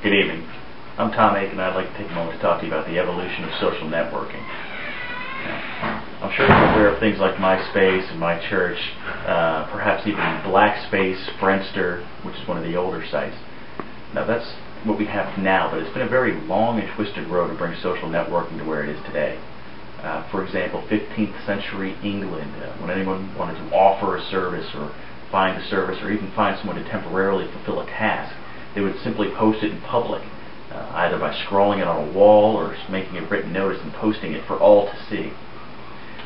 Good evening. I'm Tom Aiken, and I'd like to take a moment to talk to you about the evolution of social networking. I'm sure you're aware of things like MySpace and My Church, perhaps even Blackspace, Friendster, which is one of the older sites. Now that's what we have now, but it's been a very long and twisted road to bring social networking to where it is today. For example, 15th century England, when anyone wanted to offer a service or find a service or even find someone to temporarily fulfill a task, they would simply post it in public, either by scrawling it on a wall or making a written notice and posting it for all to see.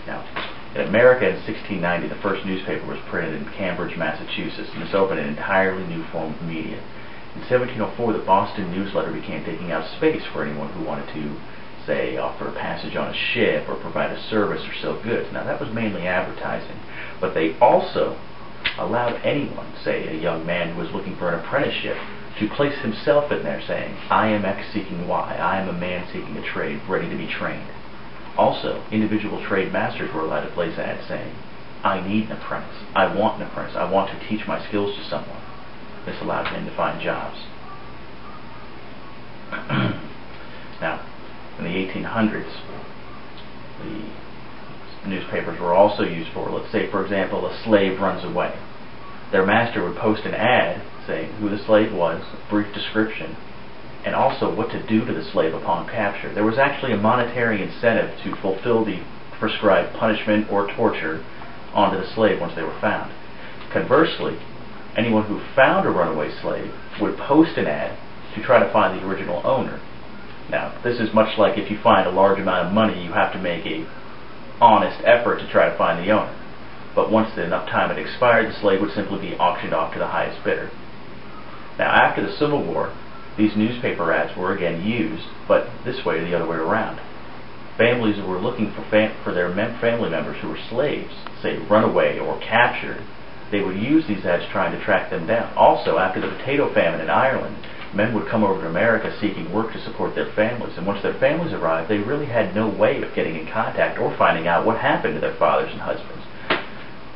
Now, in America in 1690, the first newspaper was printed in Cambridge, Massachusetts, and this opened an entirely new form of media. In 1704, the Boston Newsletter began taking out space for anyone who wanted to, say, offer a passage on a ship or provide a service or sell goods. Now, that was mainly advertising, but they also allowed anyone, say a young man who was looking for an apprenticeship, to place himself in there saying, I am X seeking Y, I am a man seeking a trade, ready to be trained. Also, individual trade masters were allowed to place ads saying, I need an apprentice, I want an apprentice, I want to teach my skills to someone. This allowed men to find jobs. Now, in the 1800s, the newspapers were also used for, let's say for example, a slave runs away. Their master would post an ad saying who the slave was, a brief description, and also what to do to the slave upon capture. There was actually a monetary incentive to fulfill the prescribed punishment or torture onto the slave once they were found. Conversely, anyone who found a runaway slave would post an ad to try to find the original owner. Now, this is much like if you find a large amount of money, you have to make an honest effort to try to find the owner. But once enough time had expired, the slave would simply be auctioned off to the highest bidder. Now, after the Civil War, these newspaper ads were again used, but this way or the other way around. Families who were looking for their family members who were slaves, say runaway or captured, they would use these ads trying to track them down. Also, after the potato famine in Ireland, men would come over to America seeking work to support their families, and once their families arrived, they really had no way of getting in contact or finding out what happened to their fathers and husbands.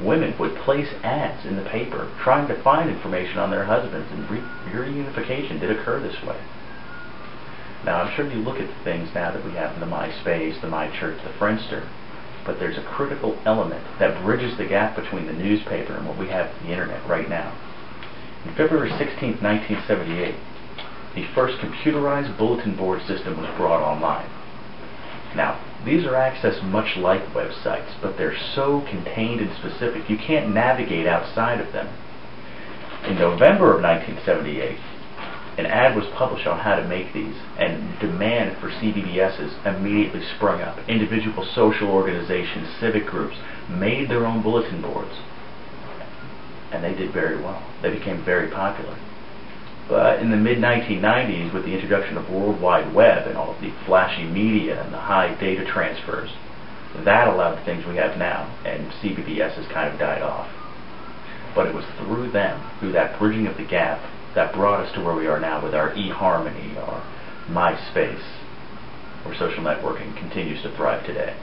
Women would place ads in the paper trying to find information on their husbands, and reunification did occur this way. Now, I'm sure you look at the things now that we have in the MySpace, the My Church, the Friendster, but there's a critical element that bridges the gap between the newspaper and what we have on the internet right now. On February 16, 1978, the first computerized bulletin board system was brought online. Now, these are accessed much like websites, but they're so contained and specific you can't navigate outside of them. In November of 1978, an ad was published on how to make these, and demand for CBBSs immediately sprung up. Individual social organizations, civic groups made their own bulletin boards, and they did very well. They became very popular. But in the mid-1990s, with the introduction of World Wide Web and all of the flashy media and the high data transfers, that allowed the things we have now, and CBBS has kind of died off. But it was through them, through that bridging of the gap, that brought us to where we are now with our eHarmony, our MySpace, where social networking continues to thrive today.